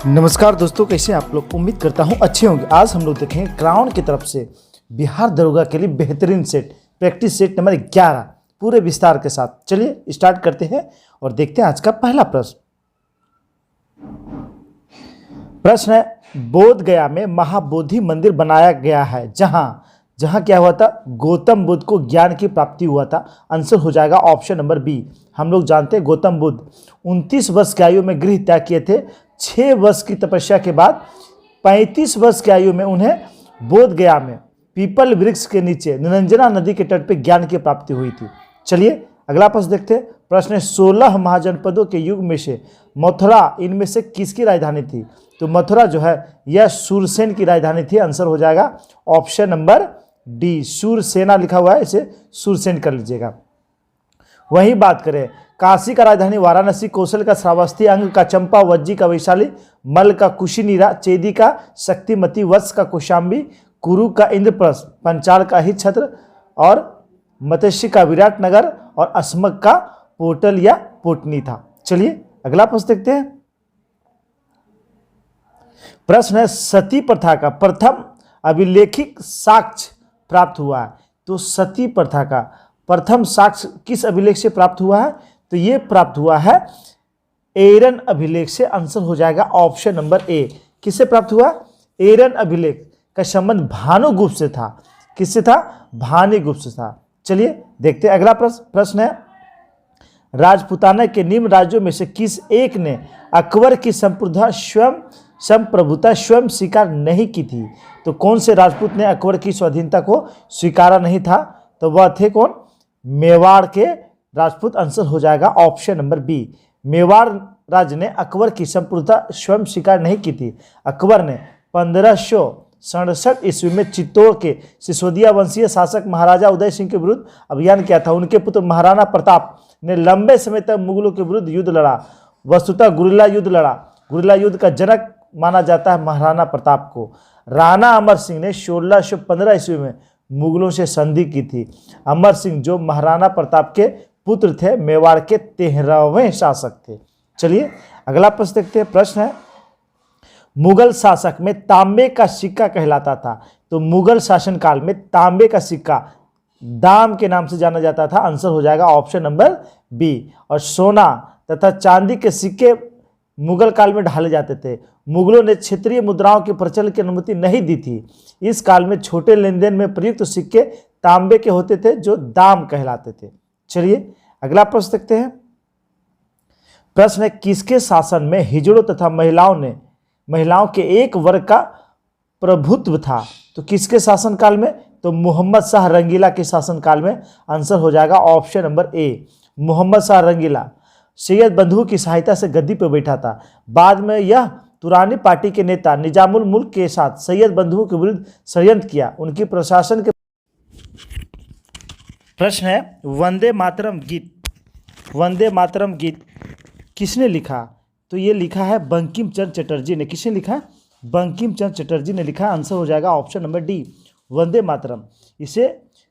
नमस्कार दोस्तों, कैसे हैं आप लोग। उम्मीद करता हूं अच्छे होंगे। आज हम लोग देखेंगे क्राउन की तरफ से बिहार दरोगा के लिए बेहतरीन सेट, प्रैक्टिस सेट नंबर 11 पूरे विस्तार के साथ। चलिए स्टार्ट करते हैं और देखते हैं आज का पहला प्रश्न। प्रश्न है, बोध गया में महाबोधि मंदिर बनाया गया है जहां क्या हुआ था, गौतम बुद्ध को ज्ञान की प्राप्ति हुआ था। आंसर हो जाएगा ऑप्शन नंबर बी। हम लोग जानते हैं गौतम बुद्ध 29 वर्ष की आयु में गृह त्याग किए थे। 6 वर्ष की तपस्या के बाद 35 वर्ष की आयु में उन्हें बोध गया में पीपल वृक्ष के नीचे निरंजना नदी के तट पर ज्ञान की प्राप्ति हुई थी। चलिए अगला प्रश्न देखते हैं। प्रश्न है, 16 महाजनपदों के युग में से मथुरा इनमें से किसकी राजधानी थी। तो मथुरा जो है यह सूरसेन की राजधानी थी। आंसर हो जाएगा ऑप्शन नंबर डी, सूरसेना लिखा हुआ है, इसे सूरसेन कर लीजिएगा। वही बात करें, काशी का राजधानी वाराणसी, कौशल का श्रावस्ती, अंग का चंपा, वज्जी का वैशाली, मल का कुशीनीरा, चेदी का शक्तिमती, वत्स का कौशाम्बी, कुरु का इंद्रप्रस्थ, पंचाल का ही छत्र और मत्स्य का विराटनगर और अस्मक का पोटल या पोटनी था। चलिए अगला प्रश्न देखते हैं। प्रश्न है, सती प्रथा का प्रथम अभिलेखिक साक्ष्य प्राप्त हुआ है। तो सती प्रथा का प्रथम साक्ष्य किस अभिलेख से प्राप्त हुआ है। तो ये प्राप्त हुआ है एरन अभिलेख से। आंसर हो जाएगा ऑप्शन नंबर ए। किससे प्राप्त हुआ, एरन अभिलेख का संबंध भानुगुप्त से था। किससे था, भानुगुप्त से था। चलिए देखते हैं अगला प्रश्न है, राजपूताना के निम्न राज्यों में से किस एक ने अकबर की संप्रभुता स्वयं स्वीकार नहीं की थी। तो कौन से राजपूत ने अकबर की स्वाधीनता को स्वीकारा नहीं था। तो वह थे कौन, मेवाड़ के राजपूत। आंसर हो जाएगा ऑप्शन नंबर बी। मेवाड़ राज्य ने अकबर की संप्रभुता स्वयं स्वीकार नहीं की थी। अकबर ने 1567 ईस्वी में चित्तौड़ के सिसोदिया वंशीय शासक महाराजा उदय सिंह के विरुद्ध अभियान किया था। उनके पुत्र महाराणा प्रताप ने लंबे समय तक मुगलों के विरुद्ध युद्ध लड़ा, वस्तुतः गुरिल्ला युद्ध लड़ा। गुरिल्ला युद्ध का जनक माना जाता है महाराणा प्रताप को। राणा अमर सिंह ने 1615 ईस्वी में मुगलों से संधि की थी। अमर सिंह जो महाराणा प्रताप के पुत्र थे, मेवाड़ के 13वें शासक थे। चलिए अगला प्रश्न देखते हैं। प्रश्न है, मुगल शासक में तांबे का सिक्का कहलाता था। तो मुगल शासन काल में तांबे का सिक्का दाम के नाम से जाना जाता था। आंसर हो जाएगा ऑप्शन नंबर बी। और सोना तथा चांदी के सिक्के मुगल काल में ढाले जाते थे। मुगलों ने क्षेत्रीय मुद्राओं के प्रचलन की अनुमति नहीं दी थी। इस काल में छोटे लेन देन में प्रयुक्त सिक्के तांबे के होते थे जो दाम कहलाते थे। चलिए अगला प्रश्न देखते हैं। प्रश्न है, किसके शासन में हिजड़ों तथा महिलाओं के एक वर्ग का प्रभुत्व था। तो किसके शासन काल में, तो मोहम्मद शाह रंगीला के शासन काल में। आंसर हो जाएगा option number A. Mohammad Shah Rangila Sayyid बंधु की सहायता से गद्दी पर बैठा था। बाद में यह तुरानी पार्टी के नेता निजामुल मुल्क के साथ सैयद बंधु के विरुद्ध षड्यंत्र किया। उनकी प्रशासन के प्रश्न है, वंदे मातरम गीत किसने लिखा। तो ये लिखा है बंकिम चंद्र चटर्जी ने। किसने लिखा, बंकिम चंद्र चटर्जी ने लिखा। आंसर हो जाएगा option number D, Vande Mataram. इसे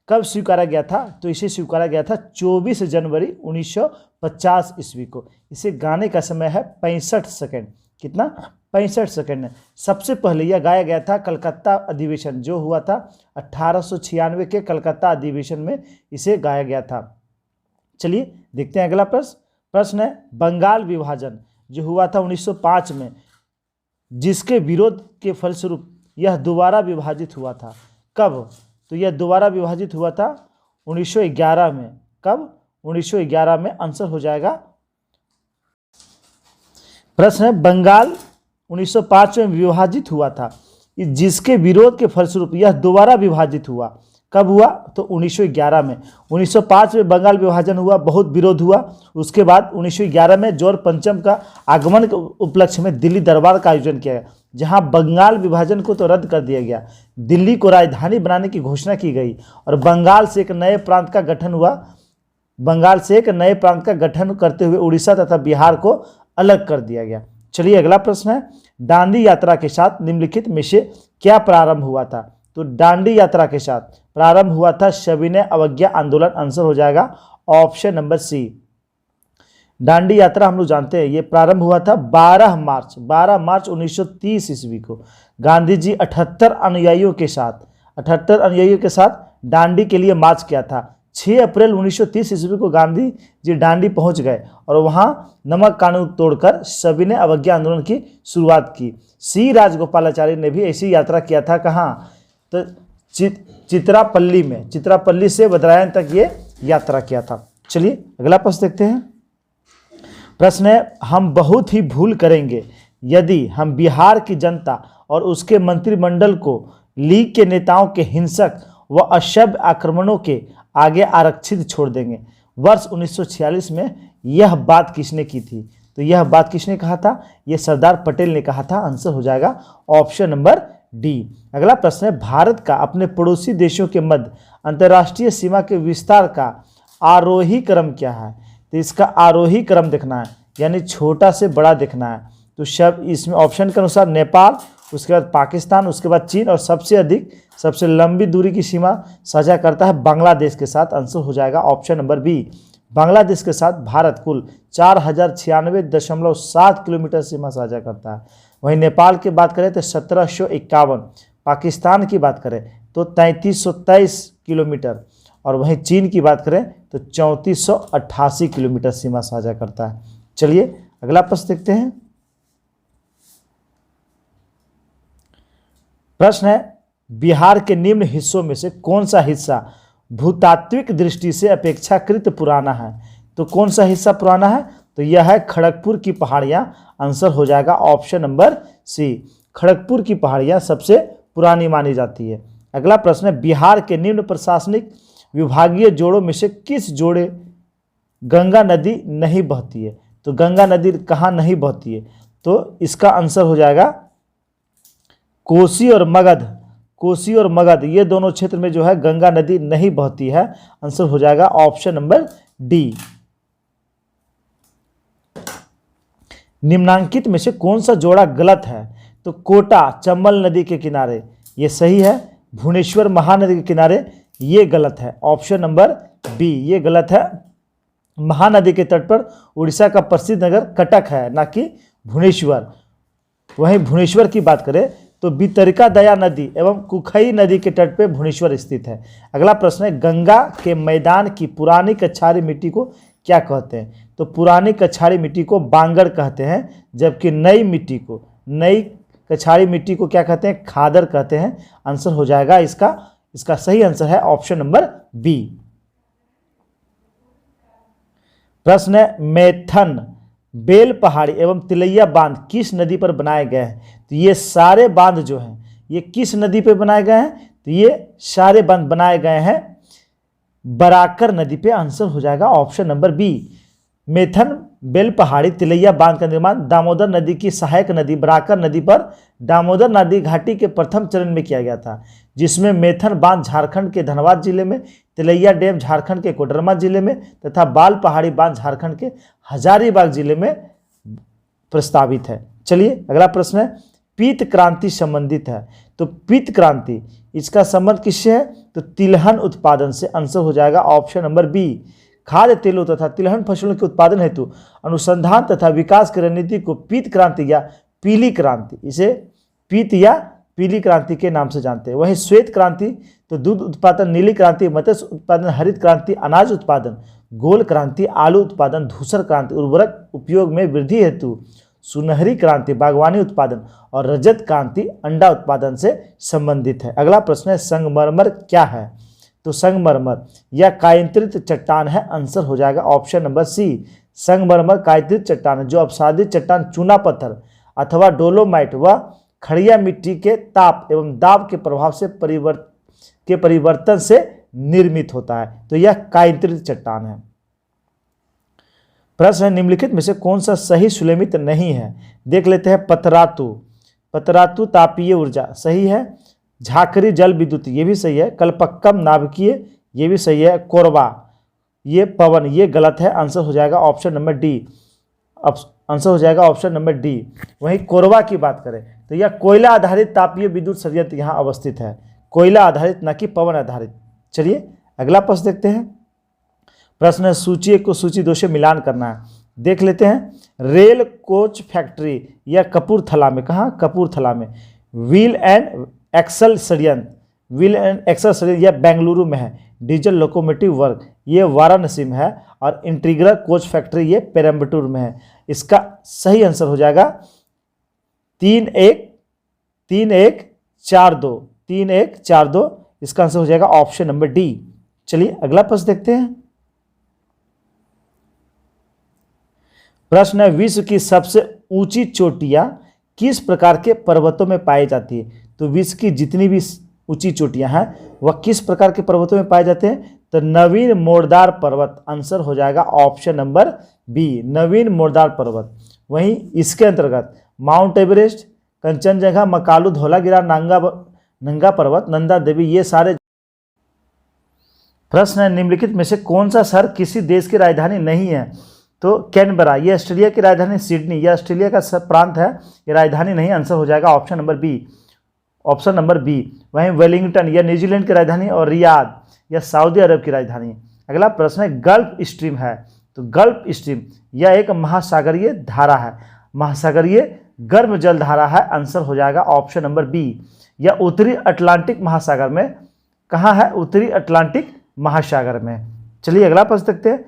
कब स्वीकारा गया था। तो इसे स्वीकारा गया था 24 जनवरी 1950 ईस्वी को। इसे गाने का समय है 65 सेकेंड। कितना, 65 सेकेंड। सबसे पहले यह गाया गया था कलकत्ता अधिवेशन जो हुआ था 1896 के कलकत्ता अधिवेशन में इसे गाया गया था। चलिए देखते हैं अगला प्रश्न है, बंगाल विभाजन जो हुआ था 1905 में, जिसके विरोध के फलस्वरूप यह दोबारा विभाजित हुआ था। कब, तो यह दोबारा विभाजित हुआ था 1911 में। कब, 1911 में। आंसर हो जाएगा। प्रश्न है, बंगाल 1905 में विभाजित हुआ था, जिसके विरोध के फलस्वरूप यह दोबारा विभाजित हुआ। कब हुआ, तो 1911 में। 1905 में बंगाल विभाजन हुआ, बहुत विरोध हुआ। उसके बाद 1911 में जॉर्ज पंचम का आगमन के उपलक्ष्य में दिल्ली दरबार का आयोजन किया गया, जहां बंगाल विभाजन को तो रद्द कर दिया गया, दिल्ली को राजधानी बनाने की घोषणा की गई और बंगाल से एक नए प्रांत का गठन हुआ। बंगाल से एक नए प्रांत का गठन करते हुए उड़ीसा तथा बिहार को अलग कर दिया गया। चलिए अगला प्रश्न है, दांडी यात्रा के साथ निम्नलिखित में से क्या प्रारंभ हुआ था। तो दांडी यात्रा के साथ प्रारंभ हुआ था सविनय अवज्ञा आंदोलन। आंसर हो जाएगा ऑप्शन नंबर सी। दांडी यात्रा हम लोग जानते हैं ये प्रारंभ हुआ था 12 मार्च 1930 ईस्वी को। गांधी जी 78 अनुयायियों के साथ दांडी के लिए मार्च किया था। 6 अप्रैल 1930 ईस्वी को गांधी जी दांडी पहुंच गए और वहां नमक कानून तोड़कर सविनय अवज्ञा आंदोलन की शुरुआत की। सी राजगोपालाचारी ने भी ऐसी यात्रा किया था। कहाँ? तो चित्रापल्ली से बद्रायन तक ये यात्रा किया था। चलिए अगला प्रश्न देखते हैं। प्रश्न है, हम बहुत ही भूल करेंगे यदि हम बिहार की जनता और उसके मंत्रिमंडल को लीग के नेताओं के हिंसक व असभ्य आक्रमणों के आगे आरक्षित छोड़ देंगे। वर्ष 1946 में यह बात किसने की थी? तो यह बात किसने कहा था? यह सरदार पटेल ने कहा था। आंसर हो जाएगा ऑप्शन नंबर डी। अगला प्रश्न है, भारत का अपने पड़ोसी देशों के मध्य अंतर्राष्ट्रीय सीमा के विस्तार का आरोही क्रम क्या है? तो इसका आरोही क्रम देखना है, यानी छोटा से बड़ा देखना है। तो शब्द इसमें ऑप्शन के अनुसार नेपाल, उसके बाद पाकिस्तान, उसके बाद चीन और सबसे लंबी दूरी की सीमा साझा करता है बांग्लादेश के साथ। आंसर हो जाएगा ऑप्शन नंबर बी। बांग्लादेश के साथ भारत कुल 4096.7 किलोमीटर सीमा साझा करता है। वहीं नेपाल की बात करें तो 1751, पाकिस्तान की बात करें तो 3323 किलोमीटर और वहीं चीन की बात करें तो 3488 किलोमीटर सीमा साझा करता है। चलिए अगला प्रश्न देखते हैं। प्रश्न है, बिहार के निम्न हिस्सों में से कौन सा हिस्सा भूतात्विक दृष्टि से अपेक्षाकृत पुराना है? तो कौन सा हिस्सा पुराना है? तो यह है खड़गपुर की पहाड़ियां। आंसर हो जाएगा ऑप्शन नंबर सी। खड़गपुर की पहाड़ियां सबसे पुरानी मानी जाती है। अगला प्रश्न है, बिहार के निम्न प्रशासनिक विभागीय जोड़ों में से किस जोड़े गंगा नदी नहीं बहती है? तो गंगा नदी कहाँ नहीं बहती है? तो इसका आंसर हो जाएगा कोसी और मगध, ये दोनों क्षेत्र में जो है गंगा नदी नहीं बहती है। आंसर हो जाएगा ऑप्शन नंबर डी। निम्नांकित में से कौन सा जोड़ा गलत है? तो कोटा चंबल नदी के किनारे ये सही है, भुवनेश्वर महानदी के किनारे ये गलत है। ऑप्शन नंबर बी ये गलत है। महानदी के तट पर उड़ीसा का प्रसिद्ध नगर कटक है, ना कि भुवनेश्वर। वहीं भुवनेश्वर की बात करें तो बितरिका दया नदी एवं कुखई नदी के तट पर भुवनेश्वर स्थित है। अगला प्रश्न है, गंगा के मैदान की पुरानी कछारी मिट्टी को क्या कहते हैं? तो पुरानी कछारी मिट्टी को बांगर कहते हैं, जबकि नई कछारी मिट्टी को क्या कहते हैं? खादर कहते हैं। आंसर हो जाएगा इसका सही आंसर है ऑप्शन नंबर बी। प्रश्न है, मैथन, बेल पहाड़ी एवं तिलैया बांध किस नदी पर बनाए गए हैं? तो ये सारे बांध जो हैं ये किस नदी पर बनाए गए हैं? तो ये सारे बांध बनाए गए हैं बराकर नदी पे। आंसर हो जाएगा option number B. Maithon, Bel Pahari, Tilaiya बांध का निर्माण दामोदर नदी की सहायक नदी बराकर नदी पर दामोदर नदी घाटी के प्रथम चरण में किया गया था, जिसमें मैथन बांध झारखंड के धनबाद जिले में, तिलैया डैम झारखंड के कोडरमा जिले में तथा बाल पहाड़ी बांध झारखंड के हजारीबाग जिले में प्रस्तावित है। चलिए अगला प्रश्न है, पीत क्रांति संबंधित है। तो पीत क्रांति इसका संबंध किससे है? तो तिलहन उत्पादन से। आंसर हो जाएगा ऑप्शन नंबर बी। खाद्य तेलों तथा तिलहन फसलों के उत्पादन हेतु अनुसंधान तथा विकास की रणनीति को पीत क्रांति या पीली क्रांति, इसे पीत या पीली क्रांति के नाम से जानते हैं। वहीं श्वेत क्रांति तो दूध उत्पादन, नीली क्रांति मत्स्य उत्पादन, हरित क्रांति अनाज उत्पादन, गोल क्रांति आलू उत्पादन, धूसर क्रांति उर्वरक उपयोग में वृद्धि हेतु, सुनहरी क्रांति बागवानी उत्पादन और रजत क्रांति अंडा उत्पादन से संबंधित है। अगला प्रश्न है, संगमरमर क्या है? तो संगमरमर यह कायंत्रित चट्टान है। आंसर हो जाएगा ऑप्शन नंबर सी। संगमरमर कायंत्रित चट्टान है जो अपसादित चट्टान, चूना पत्थर अथवा डोलोमाइट व खड़िया मिट्टी के ताप एवं दाब के प्रभाव से परिवर्तन से निर्मित होता है। तो यह कायंत्रित चट्टान है। प्रश्न है, निम्नलिखित में से कौन सा सही सुलेमित नहीं है? देख लेते हैं। पतरातु तापीय ऊर्जा सही है। झाकरी जल विद्युत ये भी सही है। कलपक्कम नाभिकीय ये भी सही है। कोरबा ये पवन ये गलत है। आंसर हो जाएगा ऑप्शन नंबर डी। आंसर हो जाएगा ऑप्शन नंबर डी। वहीं कोरबा की बात करें तो यह कोयला आधारित तापीय विद्युत संयंत्र यहाँ अवस्थित है, कोयला आधारित न कि पवन आधारित। चलिए अगला प्रश्न देखते हैं। प्रश्न है, सूची 1 को सूची 2 से मिलान करना है। देख लेते हैं। रेल कोच फैक्ट्री या कपूरथला में, कहाँ, कपूरथला में। व्हील एंड एक्सल संयंत्र, व्हील एंड एक्सल संयंत्र, यह बेंगलुरु में है। डीजल लोकोमोटिव वर्क ये वाराणसी में है। और इंटीग्रल कोच फैक्ट्री ये पेरम्बटूर में है। इसका सही आंसर हो जाएगा 3-1-4-2, 3-1-4-2। इसका आंसर हो जाएगा ऑप्शन नंबर डी। चलिए अगला प्रश्न देखते हैं। प्रश्न है, विश्व की सबसे ऊंची चोटियां किस प्रकार के पर्वतों में पाई जाती है? तो विश्व की जितनी भी ऊंची चोटियां हैं वह किस प्रकार के पर्वतों में पाए जाते हैं? तो नवीन मोरदार पर्वत, आंसर हो जाएगा ऑप्शन नंबर बी, नवीन मोरदार पर्वत। वहीं इसके अंतर्गत माउंट एवरेस्ट, कंचनजंगा, मकालू, धौलागिरा, नंगा पर्वत, नंदा देवी, ये सारे। प्रश्न है, निम्नलिखित में से कौन सा शहर किसी देश की राजधानी नहीं है? तो कैनबरा, ये ऑस्ट्रेलिया की राजधानी। सिडनी, यह ऑस्ट्रेलिया का प्रांत है, ये राजधानी नहीं। आंसर हो जाएगा option number B, option number B. वहीं वेलिंगटन, यह न्यूजीलैंड की राजधानी। और रियाद, यह सऊदी अरब की राजधानी। अगला प्रश्न है, गल्फ स्ट्रीम है। तो गल्फ स्ट्रीम यह एक महासागरीय धारा है, महासागरीय गर्म जल धारा है। आंसर हो जाएगा ऑप्शन नंबर बी। यह उत्तरी अटलांटिक महासागर में, कहाँ है? उत्तरी अटलांटिक महासागर में। चलिए अगला प्रश्न देखते हैं।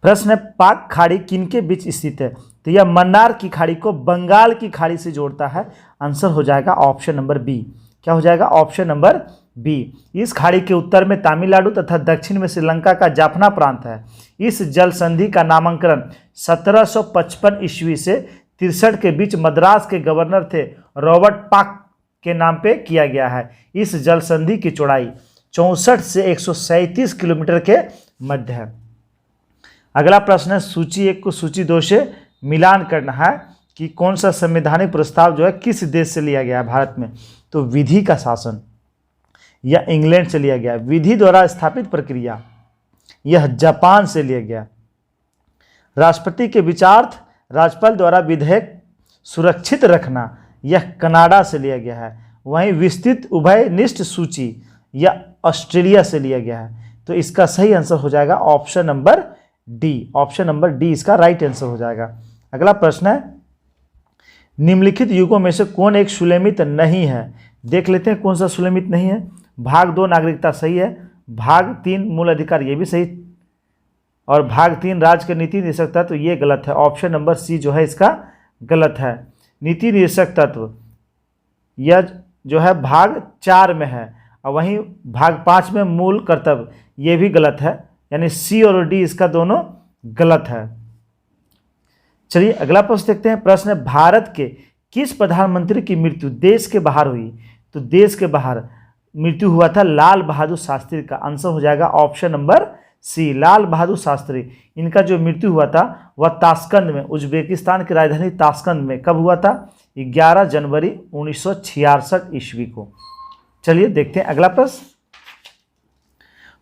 प्रश्न है, पाक खाड़ी किनके बीच स्थित है? तो यह मन्नार की खाड़ी को बंगाल की खाड़ी से जोड़ता है। आंसर हो जाएगा ऑप्शन नंबर बी। क्या हो जाएगा? Option number B. इस खाड़ी के उत्तर में तमिलनाडु तथा दक्षिण में श्रीलंका का जाफना प्रांत है। इस जल संधि का नामकरण 1755 ईस्वी से 63 के बीच मद्रास के गवर्नर थे रॉबर्ट पाक के नाम पे किया गया है। इस जल संधि की चौड़ाई 64 से 137 किलोमीटर के मध्य है। अगला प्रश्न है, सूची 1 को सूची 2 से मिलान करना है कि कौन सा संवैधानिक प्रस्ताव जो है किस देश से लिया गया है भारत में? तो विधि का शासन यह इंग्लैंड से लिया गया। विधि द्वारा स्थापित प्रक्रिया यह जापान से लिया गया। राष्ट्रपति के विचारार्थ राज्यपाल द्वारा विधेयक सुरक्षित रखना यह कनाडा से लिया गया है। वहीं विस्तृत उभयनिष्ठ सूची यह ऑस्ट्रेलिया से लिया गया है। तो इसका सही आंसर हो जाएगा option number D, option number D इसका राइट आंसर हो जाएगा। अगला प्रश्न है, निम्नलिखित युगों में से कौन एक सुलेमित नहीं है? देख लेते हैं कौन सा सुलेमित नहीं है। भाग 2 नागरिकता सही है। भाग 3 मूल अधिकार ये भी सही। और भाग 3 राज्य के नीति निर्देशक तत्व ये गलत है। ऑप्शन नंबर सी जो है इसका गलत है। नीति निर्देशक तत्व यह जो है भाग 4 में है। और वहीं भाग 5 में मूल कर्तव्य ये भी गलत है। यानी सी और डी इसका दोनों गलत है। चलिए अगला प्रश्न देखते हैं। प्रश्न है, भारत के किस प्रधानमंत्री की मृत्यु देश के बाहर हुई? तो देश के बाहर मृत्यु हुआ था लाल बहादुर शास्त्री का। आंसर हो जाएगा ऑप्शन नंबर सी, लाल बहादुर शास्त्री। इनका जो मृत्यु हुआ था वह ताशकंद में, उज्बेकिस्तान की राजधानी ताशकंद में कब हुआ था? 11 जनवरी 1966 ईस्वी को। चलिए देखते हैं अगला प्रश्न।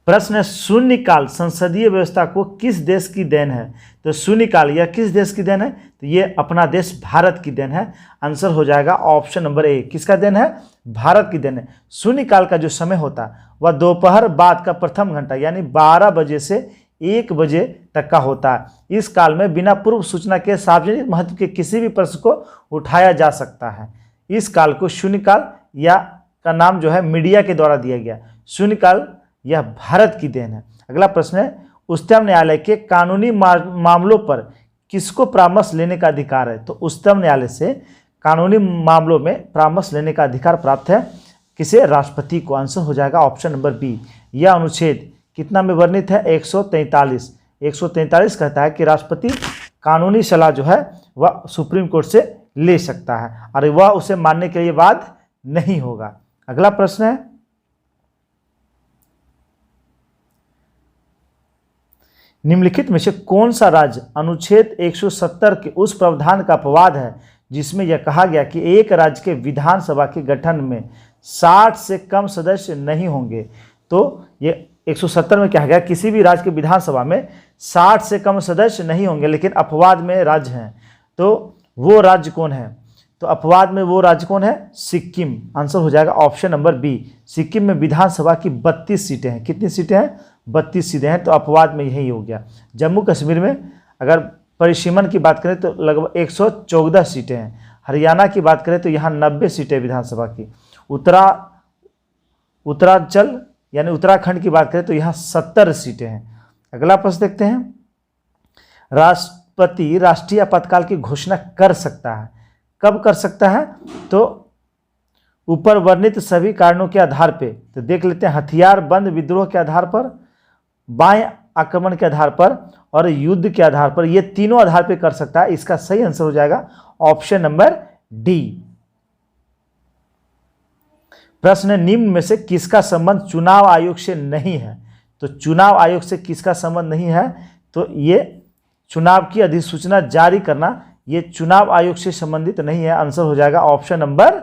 प्रश्न है, शून्यकाल संसदीय व्यवस्था को किस देश की देन है? तो शून्यकाल यह किस देश की देन है? तो ये अपना देश भारत की देन है। आंसर हो जाएगा ऑप्शन नंबर ए, किसका देन है? भारत की देन है। शून्यकाल का जो समय होता है वह दोपहर बाद का प्रथम घंटा यानी 12 बजे से 1 बजे तक का होता है। इस काल में बिना पूर्व सूचना के सार्वजनिक महत्व के किसी भी प्रश्न को उठाया जा सकता है। इस काल को शून्यकाल या का नाम जो है मीडिया के द्वारा दिया गया। शून्यकाल यह भारत की देन है। अगला प्रश्न है, उच्चतम न्यायालय के कानूनी मामलों पर किसको परामर्श लेने का अधिकार है? तो उच्चतम न्यायालय से कानूनी मामलों में परामर्श लेने का अधिकार प्राप्त है किसे? राष्ट्रपति को। आंसर हो जाएगा ऑप्शन नंबर बी। यह अनुच्छेद कितना में वर्णित है? 143। 143 कहता है कि राष्ट्रपति कानूनी सलाह जो है वह सुप्रीम कोर्ट से ले सकता है और वह उसे मानने के लिए बाध्य नहीं होगा। अगला प्रश्न है, निम्नलिखित में से कौन सा राज्य अनुच्छेद 170 के उस प्रावधान का अपवाद है जिसमें यह कहा गया कि एक राज्य के विधानसभा के गठन में 60 से कम सदस्य नहीं होंगे? तो ये 170 में क्या गया, किसी भी राज्य के विधानसभा में 60 से कम सदस्य नहीं होंगे, लेकिन अपवाद में राज्य हैं। तो वो राज्य कौन है? तो अपवाद में वो राज्य कौन है? सिक्किम। आंसर हो जाएगा ऑप्शन नंबर बी। सिक्किम में विधानसभा की 32 सीटें हैं। कितनी सीटें हैं? 32 सीटें हैं। तो अपवाद में यही हो गया। जम्मू कश्मीर में अगर परिसीमन की बात करें तो लगभग 114 सीटें हैं। हरियाणा की बात करें तो यहाँ 90 सीटें विधानसभा की। उत्तरांचल यानी उत्तराखंड की बात करें तो यहाँ 70 सीटें हैं। अगला प्रश्न देखते हैं, राष्ट्रपति राष्ट्रीय आपातकाल की घोषणा कर सकता है, कब कर सकता है? तो ऊपर वर्णित सभी कारणों के आधार पे, तो देख लेते हैं, हथियार बंद विद्रोह के आधार पर, बाएं आक्रमण के आधार पर और युद्ध के आधार पर, ये तीनों आधार पे कर सकता है। इसका सही आंसर हो जाएगा ऑप्शन नंबर डी। प्रश्न, निम्न में से किसका संबंध चुनाव आयोग से नहीं है? तो चुनाव आयोग से किसका संबंध नहीं है? तो ये चुनाव की अधिसूचना जारी करना, ये चुनाव आयोग से संबंधित नहीं है। आंसर हो जाएगा ऑप्शन नंबर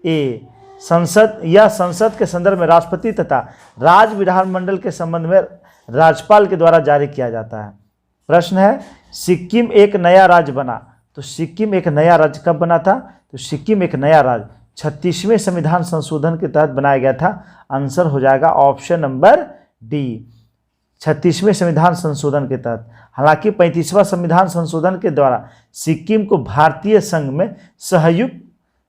ए। संसद या संसद के संदर्भ में राष्ट्रपति तथा राज्य विधानमंडल के संबंध में राज्यपाल के द्वारा जारी किया जाता है। प्रश्न है, सिक्किम एक नया राज्य बना, तो सिक्किम एक नया राज्य कब बना था? तो सिक्किम एक नया राज्य 36वें संविधान संशोधन के तहत बनाया गया था। आंसर हो जाएगा ऑप्शन नंबर डी, 36वें संविधान संशोधन के तहत। हालांकि 35वां संविधान संशोधन के द्वारा सिक्किम को भारतीय संघ में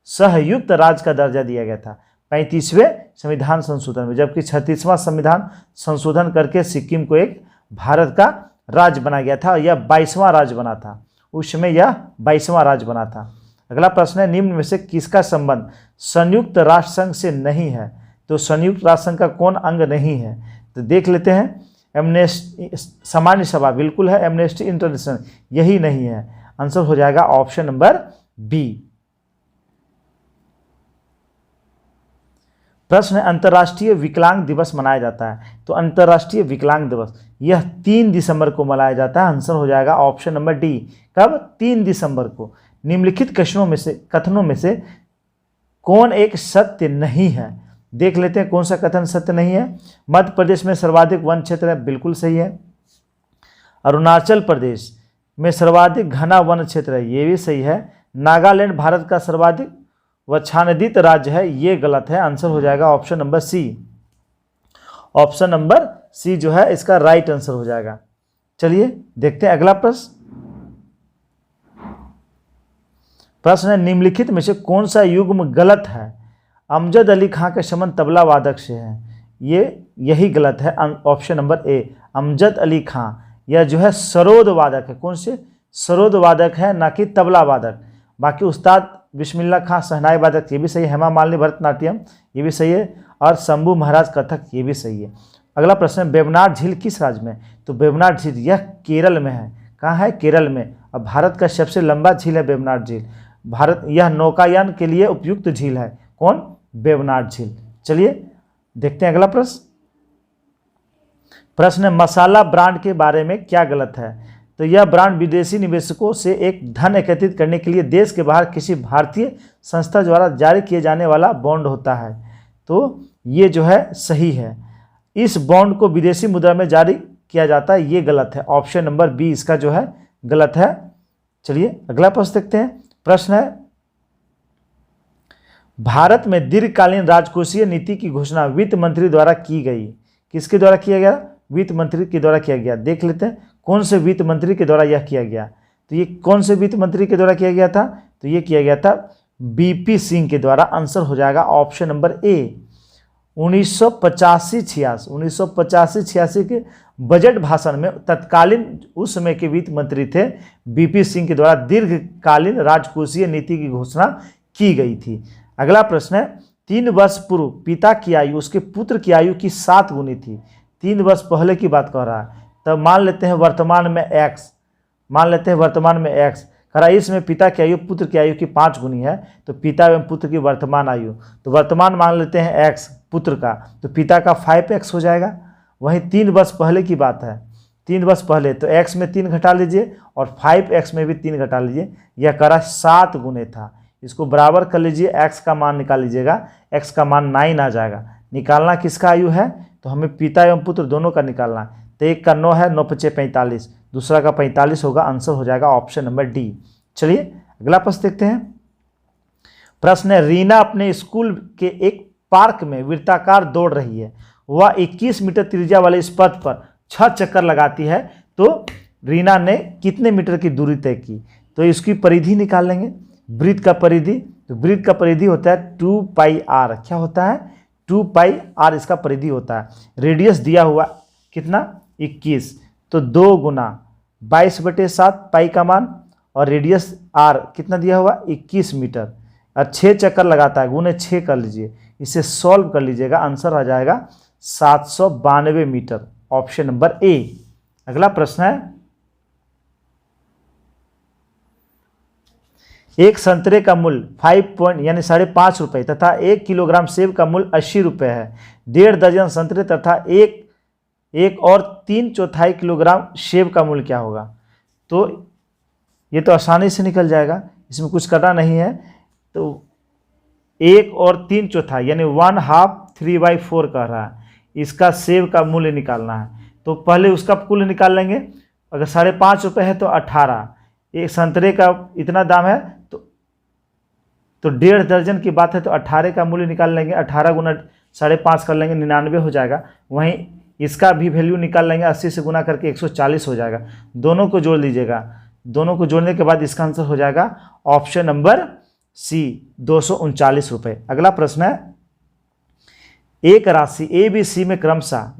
सहयुक्त राज्य का दर्जा दिया गया था 35वें संविधान संशोधन में, जबकि 36वां संविधान संशोधन करके सिक्किम को एक भारत का राज्य बनाया गया था। यह 22वां राज्य बना था, उस समय यह 22वां राज्य बना था। अगला प्रश्न है, निम्न में से किसका संबंध संयुक्त राष्ट्र संघ से नहीं है? तो संयुक्त राष्ट्र संघ का कौन अंग नहीं है? तो देख लेते हैं, एमनेस्टी सामान्य सभा बिल्कुल है, एमनेस्टी इंटरनेशनल यही नहीं है। आंसर हो जाएगा ऑप्शन नंबर बी। प्रश्न है, अंतर्राष्ट्रीय विकलांग दिवस मनाया जाता है, तो अंतर्राष्ट्रीय विकलांग दिवस यह 3 दिसंबर को मनाया जाता है। आंसर हो जाएगा ऑप्शन नंबर डी। कब? 3 दिसंबर को। निम्नलिखित कथनों में से कौन एक सत्य नहीं है? देख लेते हैं कौन सा कथन सत्य नहीं है। मध्य प्रदेश में सर्वाधिक वन क्षेत्र है, बिल्कुल सही है। अरुणाचल प्रदेश में सर्वाधिक घना वन क्षेत्र है, ये भी सही है। नागालैंड भारत का सर्वाधिक वच्छादित राज्य है, ये गलत है। आंसर हो जाएगा option number C. Option number C जो है इसका राइट आंसर हो जाएगा। चलिए देखते हैं अगला प्रश्न। प्रश्न है, निम्नलिखित में से कौन सा युग्म गलत है? अमजद अली खां के संबंध तबला वादक से है, यही गलत है। Option number A, Amjad Ali Khan यह जो है सरोद वादक है। कौन से? सरोद वादक है, ना कि तबला वादक। बाकी उस्ताद बिस्मिल्लाह खां शहनाई वादक, ये भी सही है। हेमा मालिनी भरतनाट्यम, ये भी सही है। और शंभू महाराज कथक, ये भी सही है। अगला प्रश्न है, वेबनाड झील किस राज्य में? तो वेबनाड झील यह केरल में है। कहाँ है? केरल में। अब भारत का सबसे लंबा झील है वेबनाड झील। भारत यह नौकायान के लिए उपयुक्त झील है। कौन? वेबनाड झील। चलिए देखते हैं अगला प्रश्न। प्रश्न है, मसाला ब्रांड के बारे में क्या गलत है? तो यह ब्रांड विदेशी निवेशकों से एक धन एकत्रित करने के लिए देश के बाहर किसी भारतीय संस्था द्वारा जारी किए जाने वाला बॉन्ड होता है। तो ये जो है सही है। इस बॉन्ड को विदेशी मुद्रा में जारी किया जाता है, ये गलत है। ऑप्शन नंबर बी इसका जो है गलत है। चलिए अगला प्रश्न देखते हैं। प्रश्न है, भारत में दीर्घकालीन राजकोषीय नीति की घोषणा वित्त मंत्री द्वारा की गई। किसके द्वारा किया गया? वित्त मंत्री के द्वारा किया गया। देख लेते हैं कौन से वित्त मंत्री के द्वारा यह किया गया। तो ये कौन से वित्त मंत्री के द्वारा किया गया था? तो ये किया गया था बीपी सिंह के द्वारा। आंसर हो जाएगा ऑप्शन नंबर ए। 1985-86 के बजट भाषण में तत्कालीन उस समय के वित्त मंत्री थे बीपी सिंह के द्वारा दीर्घकालीन राजकोषीय नीति की घोषणा की गई थी। अगला प्रश्न है, 3 वर्ष पूर्व पिता की आयु उसके पुत्र की आयु की 7 गुनी थी। 3 वर्ष पहले की बात कह रहा है। तब मान लेते हैं वर्तमान में x, कह रहा है इसमें पिता की आयु पुत्र की आयु की 5 गुनी है। तो पिता एवं पुत्र की वर्तमान आयु, तो वर्तमान मान लेते हैं x पुत्र का, तो पिता का 5x हो जाएगा। वहीं 3 वर्ष पहले की बात है, 3 वर्ष पहले, तो x में 3 घटा लीजिए और 5x में भी 3 घटा लीजिए। यह कह रहा है 7 गुने था। इसको बराबर कर लीजिए, x का मान निकाल लीजिएगा, x का मान 9 आ जाएगा। निकालना किसका आयु है? तो हमें पिता एवं पुत्र दोनों का निकालना। तो एक का 9 है, 9 × 5 = 45, दूसरा का 45 होगा। आंसर हो जाएगा ऑप्शन नंबर डी। चलिए अगला प्रश्न देखते हैं। प्रश्न है, रीना अपने स्कूल के एक पार्क में वृत्ताकार दौड़ रही है। वह 21 मीटर त्रिज्या वाले इस पथ पर 6 चक्कर लगाती है, तो रीना ने कितने मीटर की दूरी तय की, तो इसकी परिधि निकाल लेंगे, वृत्त का परिधि। तो वृत्त का परिधि होता है 2πr, क्या होता है 2πr इसका परिधि होता है। रेडियस दिया हुआ कितना 21, तो 2 गुना 22/7 पाई का मान, और रेडियस r कितना दिया हुआ 21 मीटर, और 6 चक्कर लगाता है, गुने 6 कर लीजिए, इसे सॉल्व कर लीजिएगा, आंसर आ जाएगा 792 मीटर, ऑप्शन नंबर ए। अगला प्रश्न है, एक संतरे का मूल्य 5 रुपये तथा 1 किलोग्राम सेब का मूल्य 80 रुपये है। 1.5 दर्जन संतरे तथा एक और 3/4 किलोग्राम सेब का मूल्य क्या होगा। तो ये तो आसानी से निकल जाएगा, इसमें कुछ करना नहीं है। तो 1 और 3/4 यानी 1/2 3/4 कह रहा है, इसका सेब का मूल्य निकालना है। तो पहले उसका कुल निकाल लेंगे, अगर 5.5 रुपये है तो 18, एक संतरे का इतना दाम है तो 1.5 दर्जन की बात है, तो 18 का मूल्य निकाल लेंगे, 18 गुना 5.5 कर लेंगे, 99 हो जाएगा। वहीं इसका भी वैल्यू निकाल लेंगे, 80 से गुना करके 140 हो जाएगा। दोनों को जोड़ लीजिएगा, दोनों को जोड़ने के बाद इसका आंसर हो जाएगा ऑप्शन नंबर सी 239 रुपये। अगला प्रश्न है, एक राशि ए बी सी में क्रमशः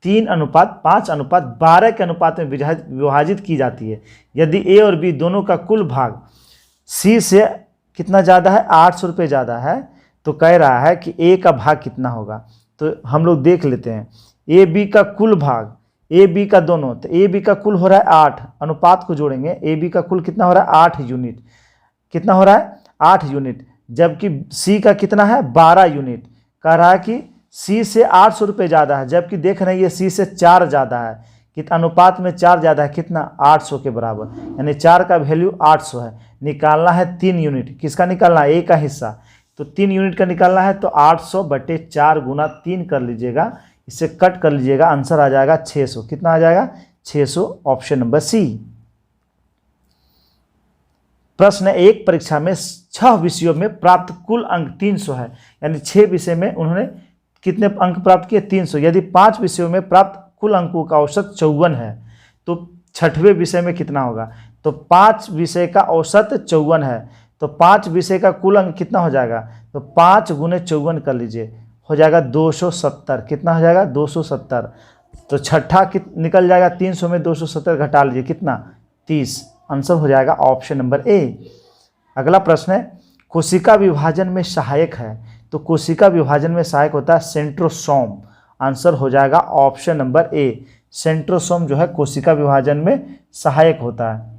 3:5:12 के अनुपात में विभाजित की जाती है। यदि ए और बी दोनों का कुल भाग सी से कितना ज़्यादा है 800 रुपये ज़्यादा है, तो कह रहा है कि ए का भाग कितना होगा। तो हम लोग देख लेते हैं, ए बी का कुल भाग, ए बी का दोनों, तो ए बी का कुल हो रहा है 8, अनुपात को जोड़ेंगे, ए बी का कुल कितना हो रहा है 8 यूनिट, कितना हो रहा है 8 यूनिट, जबकि सी का कितना है 12 यूनिट। कह रहा है कि सी से 800 रुपये ज़्यादा है, जबकि देख रहे हैं ये सी से 4 ज़्यादा है, कितना अनुपात में 4 ज़्यादा है, कितना 800 के बराबर, यानी 4 का वैल्यू 800 है। निकालना है 3 यूनिट, किसका निकालना है, ए का हिस्सा, तो 3 यूनिट का निकालना है, तो 800/4 गुना 3 कर लीजिएगा, इसे कट कर लीजिएगा, आंसर आ जाएगा 600। कितना आ जाएगा 600, ऑप्शन नंबर सी। प्रश्न एक परीक्षा में 6 विषयों में प्राप्त कुल अंक 300 है, यानी 6 विषय में उन्होंने कितने अंक प्राप्त किए 300। यदि 5 विषयों में प्राप्त कुल अंकों का औसत 54 है, तो 6वें विषय में कितना होगा। तो 5 विषय का औसत 54 है, तो 5 विषय का कुल अंक कितना हो जाएगा, तो 5 गुने 54 कर लीजिए, हो जाएगा 270। कितना हो जाएगा 270। तो छठा निकल जाएगा 300 में 270 घटा लीजिए, कितना 30, आंसर हो जाएगा ऑप्शन नंबर ए। अगला प्रश्न है, कोशिका विभाजन में सहायक है, तो कोशिका विभाजन में सहायक होता है सेंट्रोसोम, आंसर हो जाएगा ऑप्शन नंबर ए। सेंट्रोसोम जो है कोशिका विभाजन में सहायक होता है।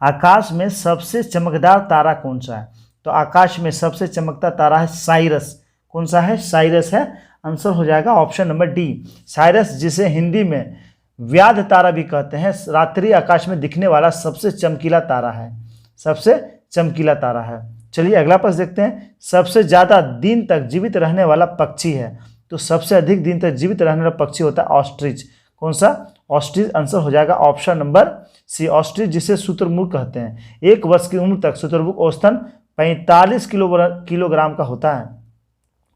आकाश में सबसे चमकदार तारा कौन सा है, तो आकाश में सबसे चमकता तारा है साइरस। कौन सा है, साइरस है, आंसर हो जाएगा ऑप्शन नंबर डी। साइरस, जिसे हिंदी में व्याध तारा भी कहते हैं, रात्रि आकाश में दिखने वाला सबसे चमकीला तारा है, सबसे चमकीला तारा है। चलिए अगला प्रश्न देखते हैं, सबसे ज़्यादा दिन तक जीवित रहने वाला पक्षी है, तो सबसे अधिक दिन तक जीवित रहने वाला पक्षी होता है ऑस्ट्रिच। कौन सा, ऑस्ट्रिच, आंसर हो जाएगा ऑप्शन नंबर सी। ऑस्ट्रिच, जिसे शुतुरमुर्ग कहते हैं, 1 वर्ष की उम्र तक शुतुरमुर्ग औसतन 45 किलोग्राम का होता है।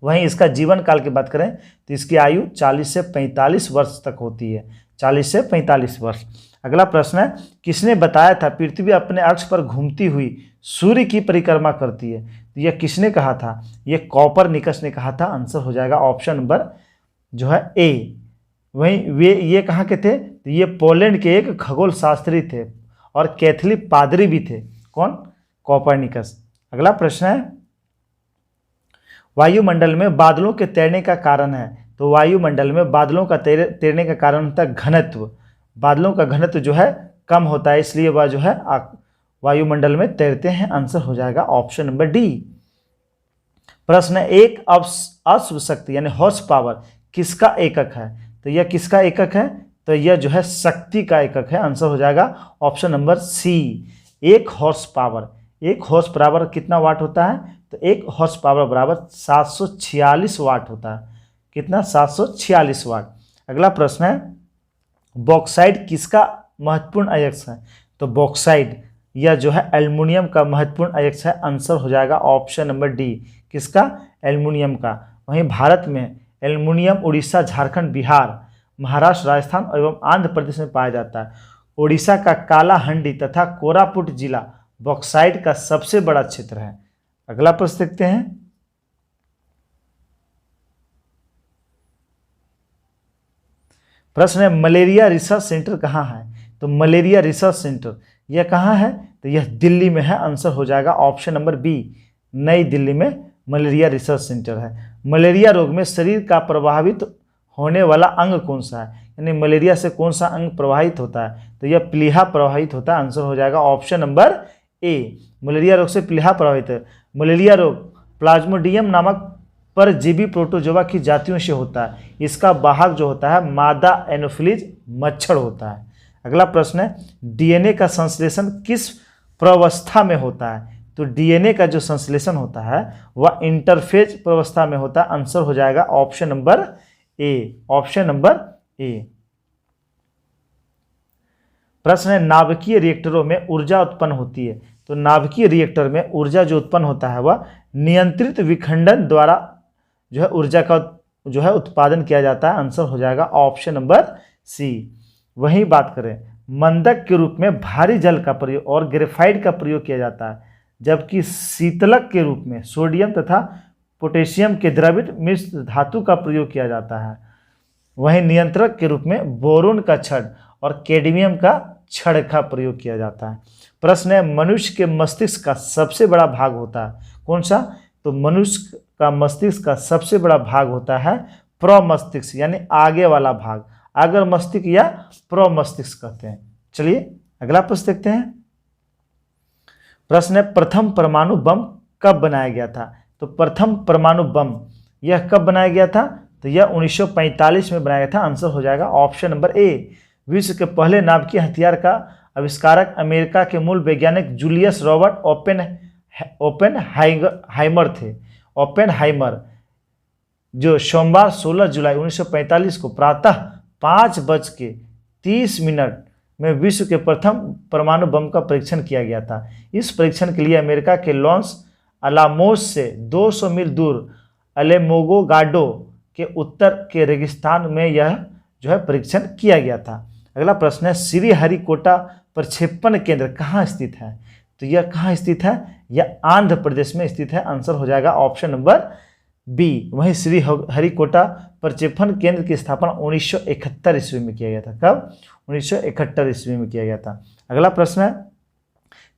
वहीं इसका जीवन काल की बात करें तो इसकी आयु 40 से 45 वर्ष तक होती है, 40 से 45 वर्ष। अगला प्रश्न है, किसने बताया था पृथ्वी अपने अक्ष पर घूमती हुई सूर्य की परिक्रमा करती है, तो यह किसने कहा था, यह कॉपरनिकस ने कहा था, आंसर हो जाएगा ऑप्शन नंबर जो है ए। वहीं ये कहाँ के थे, तो ये पोलैंड के एक खगोल शास्त्री थे और कैथोलिक पादरी भी थे। कौन, कॉपरनिकस। अगला प्रश्न है, वायुमंडल में बादलों के तैरने का कारण है, तो वायुमंडल में बादलों का तैरने का कारण होता है घनत्व। बादलों का घनत्व जो है कम होता है, इसलिए वह जो है वायुमंडल में तैरते हैं, आंसर हो जाएगा ऑप्शन नंबर डी। प्रश्न, एक अश्व शक्ति यानी हॉर्स पावर किसका एकक है, तो यह किसका एकक है, तो यह जो है शक्ति का एकक है, आंसर हो जाएगा ऑप्शन नंबर सी। एक हॉर्स पावर कितना वाट होता है, तो एक हॉर्स पावर बराबर 746 वाट होता है। कितना, 746 वाट। अगला प्रश्न है, बॉक्साइट किसका महत्वपूर्ण अयस्क है, तो बॉक्साइट यह जो है एल्युमिनियम का महत्वपूर्ण अयस्क है, आंसर हो जाएगा ऑप्शन नंबर डी। किसका, एल्युमिनियम का। वहीं भारत में एल्युमिनियम उड़ीसा, झारखंड, बिहार महाराष्ट्र, राजस्थान एवं आंध्र प्रदेश में पाया जाता है। ओडिशा का कालाहंडी तथा कोरापुट जिला बॉक्साइट का सबसे बड़ा क्षेत्र है। अगला प्रश्न देखते हैं। प्रश्न है मलेरिया रिसर्च सेंटर कहाँ है? तो मलेरिया रिसर्च सेंटर यह कहाँ है? तो यह दिल्ली में है। आंसर हो जाएगा ऑप्शन नंबर बी, नई दिल्ली में मलेरिया रिसर्च सेंटर है। मलेरिया रोग में शरीर का प्रभावित होने वाला अंग कौन सा है? यानी मलेरिया से कौन सा अंग प्रभावित होता है? तो यह प्लीहा प्रभावित होता है। आंसर हो जाएगा ऑप्शन नंबर ए, मलेरिया रोग से प्लीहा प्रभावित है। मलेरिया रोग प्लाज्मोडियम नामक परजीवी प्रोटोजोआ की जातियों से होता है। इसका वाहक जो होता है मादा एनोफिलीज मच्छर होता है। अगला प्रश्न है डीएनए का संश्लेषण किस प्रावस्था में होता है? तो डीएनए का जो संश्लेषण होता है वह इंटरफेज प्रावस्था में होता है। आंसर हो जाएगा ऑप्शन नंबर ए, ऑप्शन नंबर ए। प्रश्न है नाभिकीय रिएक्टरों में ऊर्जा उत्पन्न होती है। तो नाभिकीय रिएक्टर में ऊर्जा जो उत्पन्न होता है वह नियंत्रित विखंडन द्वारा जो है ऊर्जा का जो है उत्पादन किया जाता है। आंसर हो जाएगा ऑप्शन नंबर सी। वहीं बात करें मंदक के रूप में भारी जल का प्रयोग और ग्रेफाइट का प्रयोग किया जाता है, जबकि शीतलक के रूप में सोडियम तथा पोटेशियम के द्रवित मिश्र धातु का प्रयोग किया जाता है। वहीं नियंत्रक के रूप में बोरोन का छड़ और कैडमियम का छड़ का प्रयोग किया जाता है। प्रश्न है मनुष्य के मस्तिष्क का सबसे बड़ा भाग होता है कौन सा? तो मनुष्य का मस्तिष्क का सबसे बड़ा भाग होता है प्रमस्तिष्क, यानी आगे वाला भाग, अगर मस्तिष्क या प्रमस्तिष्क कहते हैं। चलिए अगला प्रश्न देखते हैं। प्रश्न है प्रथम परमाणु बम कब बनाया गया था? तो प्रथम परमाणु बम यह कब बनाया गया था? तो यह 1945 में बनाया गया था। आंसर हो जाएगा ऑप्शन नंबर ए। विश्व के पहले नाभिकीय हथियार का आविष्कारक अमेरिका के मूल वैज्ञानिक जूलियस रॉबर्ट ओपेनहाइमर थे। ओपेनहाइमर जो सोमवार 16 जुलाई 1945 को प्रातः 5:30 में विश्व के प्रथम परमाणु बम का परीक्षण किया गया था। इस परीक्षण के लिए अमेरिका के लॉस अलामोस से 200 मील दूर अलेमोगो के उत्तर के रेगिस्तान में यह जो है परीक्षण किया गया था। अगला प्रश्न है श्रीहरिकोटा प्रक्षेपण केंद्र कहाँ स्थित है? तो यह कहाँ स्थित है? यह आंध्र प्रदेश में स्थित है। आंसर हो जाएगा ऑप्शन नंबर बी। वहीं श्रीहरिकोटा प्रक्षेपण केंद्र की स्थापना 1971 ईस्वी में किया गया था। कब? 1971 ईस्वी में किया गया था। अगला प्रश्न है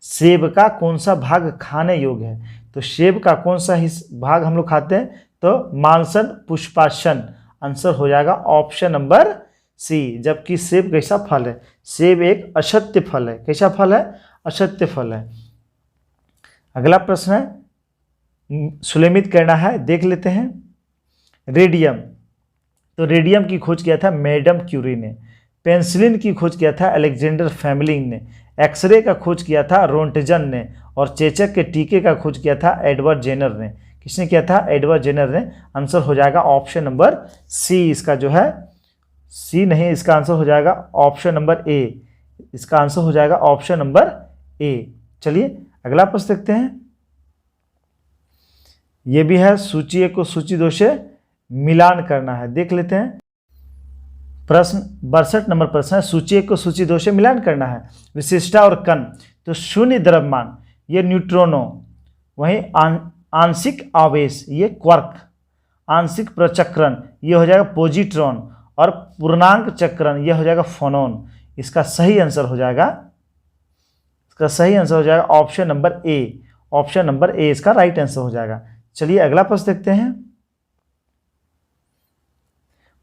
सेब का कौन सा भाग खाने योग्य है? तो सेब का कौन सा भाग हम लोग खाते हैं? तो मांसन पुष्पासन। आंसर हो जाएगा ऑप्शन नंबर सी। जबकि सेब कैसा फल है? सेब एक असत्य फल है। कैसा फल है? असत्य फल है। अगला प्रश्न है सुलेमित करना है, देख लेते हैं। रेडियम, तो रेडियम की खोज किया था मैडम क्यूरी ने। पेंसिलिन की खोज किया था अलेक्जेंडर फैमलिंग ने। एक्सरे का खोज किया था रोंटजन ने। और चेचक के टीके का खोज किया था एडवर्ड जेनर ने। किसने किया था? एडवर्ड जेनर ने। आंसर हो जाएगा ऑप्शन नंबर सी। इसका जो है सी नहीं, इसका आंसर हो जाएगा ऑप्शन नंबर ए। इसका आंसर हो जाएगा ऑप्शन नंबर ए। चलिए अगला प्रश्न देखते हैं। यह भी है सूची 1 को सूची 2 से मिलान करना है, देख लेते हैं। प्रश्न 62 नंबर प्रश्न है सूची 1 को सूची 2 से मिलान करना है। विशिष्टता और कण, तो शून्य द्रव्यमान ये न्यूट्रॉनो, वहीं आंशिक आवेश ये क्वार्क, आंशिक प्रचक्रण ये हो जाएगा पॉजिट्रॉन, और पूर्णांक चक्रण यह हो जाएगा फोनॉन। इसका सही आंसर हो जाएगा ऑप्शन नंबर ए। ऑप्शन नंबर ए इसका राइट आंसर हो जाएगा। चलिए अगला प्रश्न देखते हैं।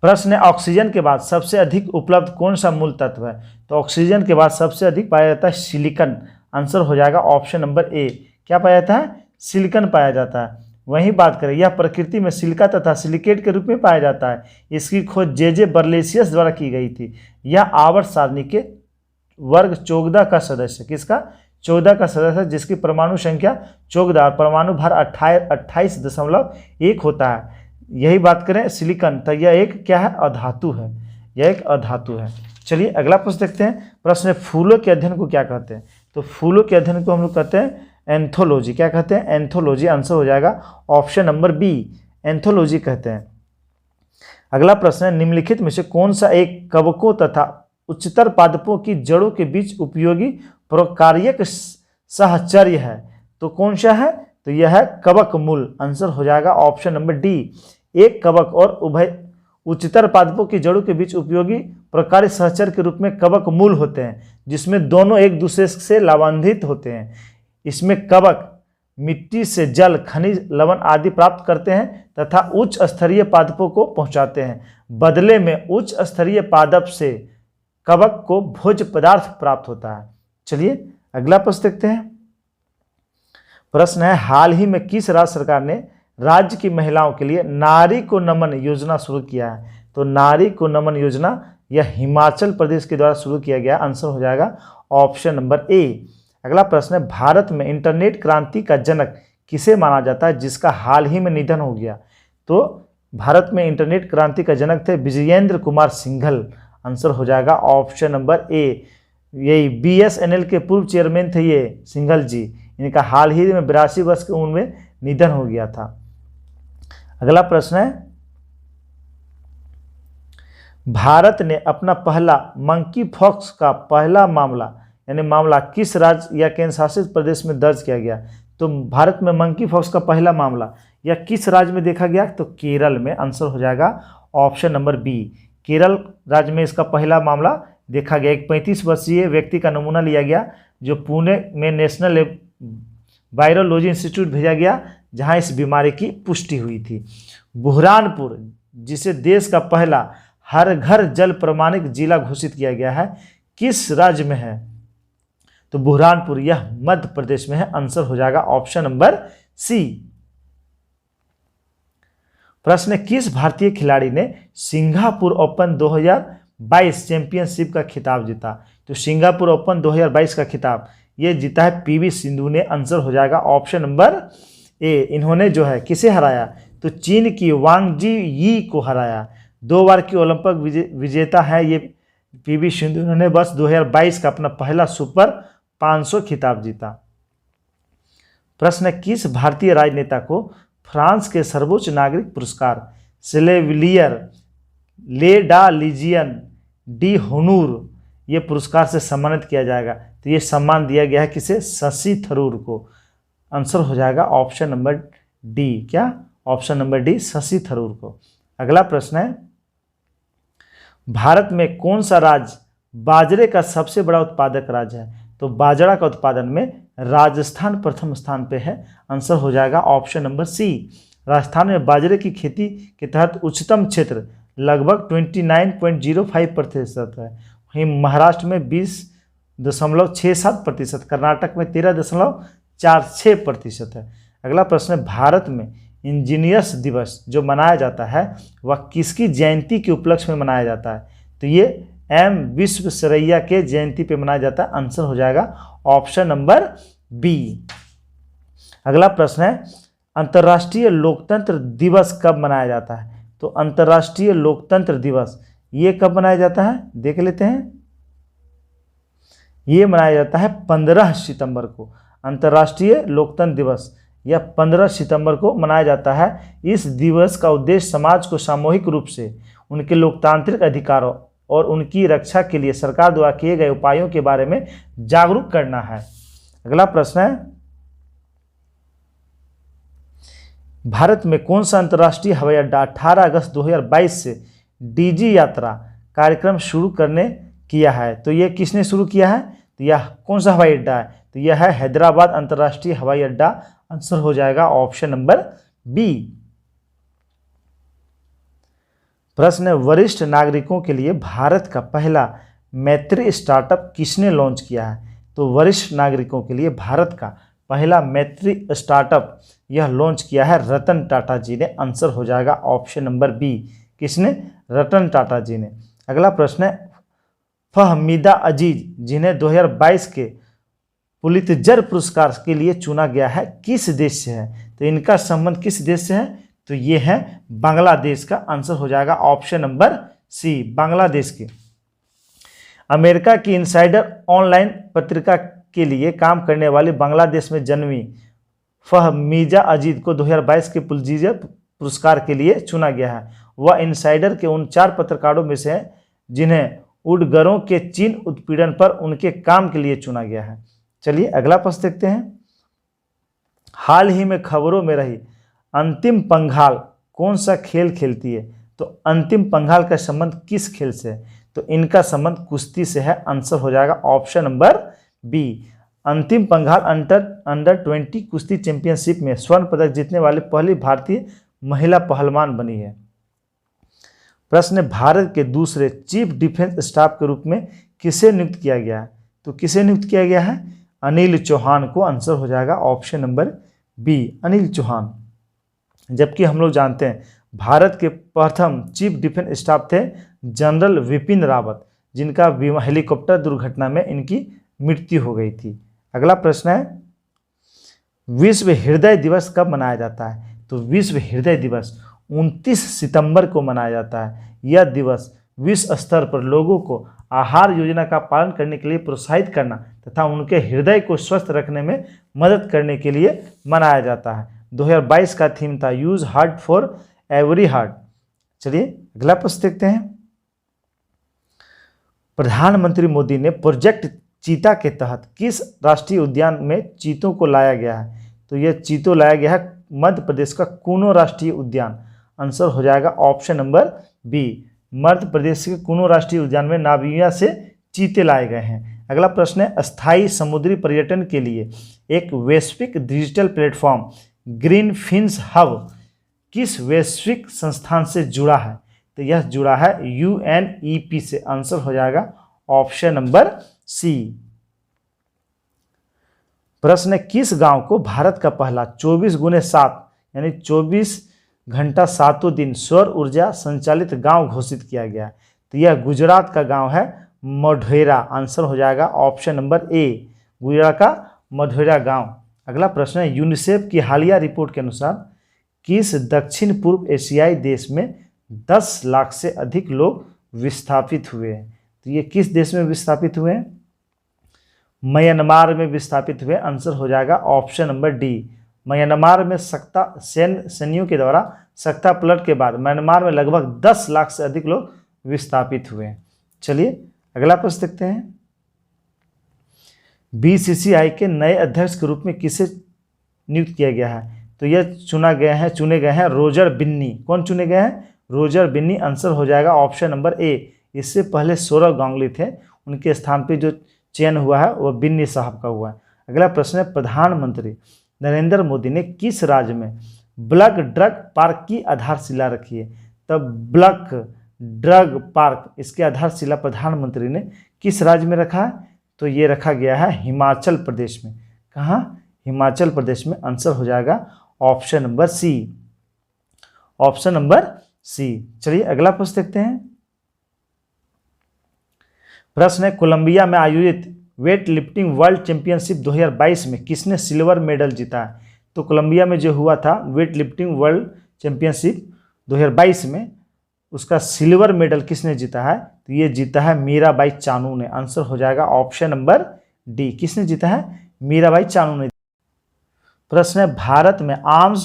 प्रश्न है ऑक्सीजन के बाद सबसे अधिक उपलब्ध कौन सा मूल तत्व है? तो ऑक्सीजन के बाद सबसे अधिक पाया जाता है सिलिकॉन। आंसर हो जाएगा ऑप्शन नंबर ए। क्या पाया जाता है? सिलिकॉन पाया जाता है। वहीं बात करें यह प्रकृति में सिलिका तथा सिलिकेट के रूप में पाया जाता है। इसकी खोज जे बर्लेसियस द्वारा की गई थी। यह आवर्त सारणी के वर्ग 14 का सदस्य, किसका? 14 का सदस्य, जिसकी परमाणु संख्या 14 और परमाणु भार 28.1 होता है। यही बात करें सिलिकॉन, तो यह एक क्या है? अधातु है। यह एक अधातु है। चलिए अगला प्रश्न देखते हैं। प्रश्न है फूलों के अध्ययन को क्या कहते हैं? तो फूलों के अध्ययन को हम लोग कहते हैं एंथोलॉजी। क्या कहते हैं? एंथोलॉजी। आंसर हो जाएगा ऑप्शन नंबर बी, एंथोलॉजी कहते हैं। अगला प्रश्न है, निम्नलिखित में से कौन सा एक कवकों तथा उच्चतर पादपों की जड़ों के बीच उपयोगी प्रकार्यक सहचर्य है? तो कौन सा है? तो यह है कवक मूल। आंसर हो जाएगा ऑप्शन नंबर डी। एक कवक और उभय उच्चतर पादपों की जड़ों के बीच उपयोगी प्रकार्य सहचर के रूप में कवक मूल होते हैं, जिसमें दोनों एक दूसरे से लाभान्वित होते हैं। इसमें कवक मिट्टी से जल, खनिज, लवण आदि प्राप्त करते हैं तथा उच्च स्तरीय पादपों को पहुंचाते हैं। बदले में उच्च स्तरीय पादप से कवक को भोज्य पदार्थ प्राप्त होता है। चलिए अगला प्रश्न देखते हैं। प्रश्न है, हाल ही में किस राज्य सरकार ने राज्य की महिलाओं के लिए नारी को नमन योजना शुरू किया है? तो नारी को नमन योजना यह हिमाचल प्रदेश के द्वारा शुरू किया गया। आंसर हो जाएगा ऑप्शन नंबर ए। अगला प्रश्न है, भारत में इंटरनेट क्रांति का जनक किसे माना जाता है जिसका हाल ही में निधन हो गया? तो भारत में इंटरनेट क्रांति का जनक थे विजयेंद्र कुमार सिंघल। आंसर हो जाएगा ऑप्शन नंबर ए। यही BSNL के पूर्व चेयरमैन थे ये सिंघल जी। इनका हाल ही में 82 वर्ष की उम्र में निधन हो गया था। अगला प्रश्न है, भारत ने अपना पहला मंकी पॉक्स का पहला मामला यानी मामला किस राज्य या केंद्र शासित प्रदेश में दर्ज किया गया? तो भारत में मंकी पॉक्स का पहला मामला या किस राज्य में देखा गया? तो केरल में। आंसर हो जाएगा ऑप्शन नंबर बी। केरल राज्य में इसका पहला मामला देखा गया। एक 35 वर्षीय व्यक्ति का नमूना लिया गया जो पुणे में नेशनल वायरोलॉजी इंस्टीट्यूट भेजा गया, जहां इस बीमारी की पुष्टि हुई थी। बुरहानपुर, जिसे देश का पहला हर घर जल प्रमाणित जिला घोषित किया गया है, किस राज्य में है? तो बुरहानपुर यह मध्य प्रदेश में है। आंसर हो जाएगा ऑप्शन नंबर सी। प्रश्न, किस भारतीय खिलाड़ी ने सिंगापुर ओपन 2022 चैंपियनशिप का खिताब जीता? तो सिंगापुर ओपन 2022 का खिताब ये जीता है PV सिंधु ने। आंसर हो जाएगा ऑप्शन नंबर ए। इन्होंने जो है किसे हराया? तो चीन की वांग जी यी को हराया। 2 बार की ओलंपिक विजेता है ये PV सिंधु। इन्होंने बस 2022 का अपना पहला सुपर 500 खिताब जीता। प्रश्न, किस भारतीय राजनेता को फ्रांस के सर्वोच्च नागरिक पुरस्कार सेलेविलियर ले डा लीजियन डी होनूर ये पुरस्कार से सम्मानित किया जाएगा? तो ये सम्मान दिया गया है किसे? शशि थरूर को। आंसर हो जाएगा ऑप्शन नंबर डी। क्या? Option number D, Shashi Tharoor को। अगला प्रश्न है, भारत में कौन सा राज्य बाजरे का सबसे बड़ा उत्पादक राज्य है? तो बाजरा का उत्पादन में राजस्थान प्रथम स्थान पे है। आंसर हो जाएगा ऑप्शन नंबर सी। राजस्थान में बाजरे की खेती के तहत उच्चतम क्षेत्र लगभग 29.05% है। वहीं महाराष्ट्र में 20.67%, कर्नाटक में 13.46% है। अगला प्रश्न है, भारत में इंजीनियर्स दिवस जो मनाया जाता है वह किसकी जयंती के उपलक्ष्य में मनाया जाता है? तो ये M विश्वेश्वरैया के जयंती पे मनाया जाता है। आंसर हो जाएगा ऑप्शन नंबर बी। अगला प्रश्न है, अंतर्राष्ट्रीय लोकतंत्र दिवस कब मनाया जाता है? तो अंतर्राष्ट्रीय लोकतंत्र दिवस ये कब मनाया जाता है? देख लेते हैं। ये मनाया जाता है 15 सितंबर को। अंतर्राष्ट्रीय लोकतंत्र दिवस यह 15 सितंबर को मनाया जाता है। इस दिवस का उद्देश्य समाज को सामूहिक रूप से उनके लोकतांत्रिक अधिकारों और उनकी रक्षा के लिए सरकार द्वारा किए गए उपायों के बारे में जागरूक करना है। अगला प्रश्न है, भारत में कौन सा अंतर्राष्ट्रीय हवाई अड्डा 18 अगस्त 2022 से डीजी यात्रा कार्यक्रम शुरू करने किया है? तो यह किसने शुरू किया है? तो यह कौन सा हवाई अड्डा है? तो यह है हैदराबाद अंतर्राष्ट्रीय हवाई अड्डा। आंसर हो जाएगा ऑप्शन नंबर बी। प्रश्न है, वरिष्ठ नागरिकों के लिए भारत का पहला मैत्री स्टार्टअप किसने लॉन्च किया है? तो वरिष्ठ नागरिकों के लिए भारत का पहला मैत्री स्टार्टअप यह लॉन्च किया है रतन टाटा जी ने। आंसर हो जाएगा ऑप्शन नंबर बी। किसने? रतन टाटा जी ने। अगला प्रश्न है, फहमीदा अजीज जिन्हें 2022 के पुलित्जर पुरस्कार के लिए चुना गया है किस देश से है? तो इनका संबंध किस देश से है? तो ये है बांग्लादेश का। आंसर हो जाएगा ऑप्शन नंबर सी, बांग्लादेश के। अमेरिका की इनसाइडर ऑनलाइन पत्रिका के लिए काम करने वाली बांग्लादेश में जन्मी फहमीदा अजीज को 2022 के पुलित्जर पुरस्कार के लिए चुना गया है। वह इनसाइडर के उन 4 पत्रकारों में से है जिन्हें उडगरों के चीन उत्पीड़न पर उनके काम के लिए चुना गया है। चलिए अगला प्रश्न देखते हैं। हाल ही में खबरों में रही अंतिम पंघाल कौन सा खेल खेलती है? तो अंतिम पंघाल का संबंध किस खेल से है? तो इनका संबंध कुश्ती से है। आंसर हो जाएगा ऑप्शन नंबर बी। अंतिम पंघाल अंडर 20 कुश्ती चैंपियनशिप में स्वर्ण पदक जीतने वाली पहली भारतीय महिला पहलवान बनी है। प्रश्न है, भारत के दूसरे चीफ डिफेंस स्टाफ के रूप में किसे नियुक्त किया गया है? तो किसे नियुक्त किया गया है? अनिल चौहान को। आंसर हो जाएगा option number B, Anil Chauhan. जबकि हम लोग जानते हैं भारत के प्रथम चीफ डिफेंस स्टाफ थे जनरल विपिन रावत, जिनका हेलीकॉप्टर दुर्घटना में इनकी मृत्यु हो गई थी। अगला प्रश्न है, विश्व हृदय दिवस कब मनाया जाता है? तो विश्व हृदय दिवस 29 सितंबर को मनाया जाता है। यह दिवस विश्व स्तर पर लोगों को आहार योजना का पालन करने के लिए प्रोत्साहित करना तथा उनके हृदय को स्वस्थ रखने में मदद करने के लिए मनाया जाता है। 2022 का थीम था use heart for every heart. चलिए अगला प्रश्न देखते हैं। प्रधानमंत्री मोदी ने प्रोजेक्ट चीता के तहत किस राष्ट्रीय उद्यान में चीतों को लाया गया है? तो यह चीतों लाया गया है मध्य प्रदेश का कूनो राष्ट्रीय उद्यान। आंसर हो जाएगा option number B, Madhya Pradesh के कूनो राष्ट्रीय उद्यान में नामीबिया से चीते लाए गए हैं। अगला प्रश्न है, अस्थायी समुद्री पर्यटन के लिए एक वैश्विक digital platform green fins hub किस वैश्विक संस्थान से जुड़ा है? तो यह जुड़ा है UNEP से। आंसर हो जाएगा ऑप्शन नंबर सी। प्रश्न है, किस गांव को भारत का पहला 24x7 यानी 24 घंटा 7 दिन सौर ऊर्जा संचालित गांव घोषित किया गया? तो यह गुजरात का गांव है मोढेरा। आंसर हो जाएगा ऑप्शन नंबर ए, गुजरात का मोढेरा गांव। अगला प्रश्न है, यूनिसेफ की हालिया रिपोर्ट के अनुसार किस दक्षिण पूर्व एशियाई देश में 10 लाख से अधिक लोग विस्थापित हुए हैं? तो ये किस देश में विस्थापित हुए हैं? म्यांमार में विस्थापित हुए। आंसर हो जाएगा ऑप्शन नंबर डी। म्यांमार में सैन्यों के द्वारा सत्ता पलट के बाद म्यांमार में लगभग 10 लाख से अधिक लोग विस्थापित हुए हैं। चलिए अगला प्रश्न देखते हैं। BCCI के नए अध्यक्ष के रूप में किसे नियुक्त किया गया है? तो यह चुने गए हैं रोजर बिन्नी। कौन चुने गए हैं? रोजर बिन्नी। आंसर हो जाएगा ऑप्शन नंबर ए। इससे पहले सौरव गांगुली थे, उनके स्थान पे जो चयन हुआ है वह बिन्नी साहब का हुआ है। अगला प्रश्न है, प्रधानमंत्री नरेंद्र मोदी ने किस राज्य में ब्लड ड्रग पार्क की आधारशिला रखी है? तब ब्लड ड्रग पार्क, इसकी आधारशिला प्रधानमंत्री ने किस राज्य में रखा है? तो ये रखा गया है हिमाचल प्रदेश में। कहाँ? हिमाचल प्रदेश में। आंसर हो जाएगा option number C, option number C. चलिए अगला प्रश्न देखते हैं। प्रश्न है, कोलंबिया में आयोजित वेट लिफ्टिंग वर्ल्ड चैंपियनशिप 2022 में किसने सिल्वर मेडल जीता है? तो कोलंबिया में जो हुआ था वेट लिफ्टिंग वर्ल्ड चैंपियनशिप 2022 में, उसका सिल्वर मेडल किसने जीता है? तो ये जीता है मीराबाई चानू ने। आंसर हो जाएगा ऑप्शन नंबर डी। किसने जीता है? मीराबाई चानू ने। प्रश्न है, भारत में आर्म्ड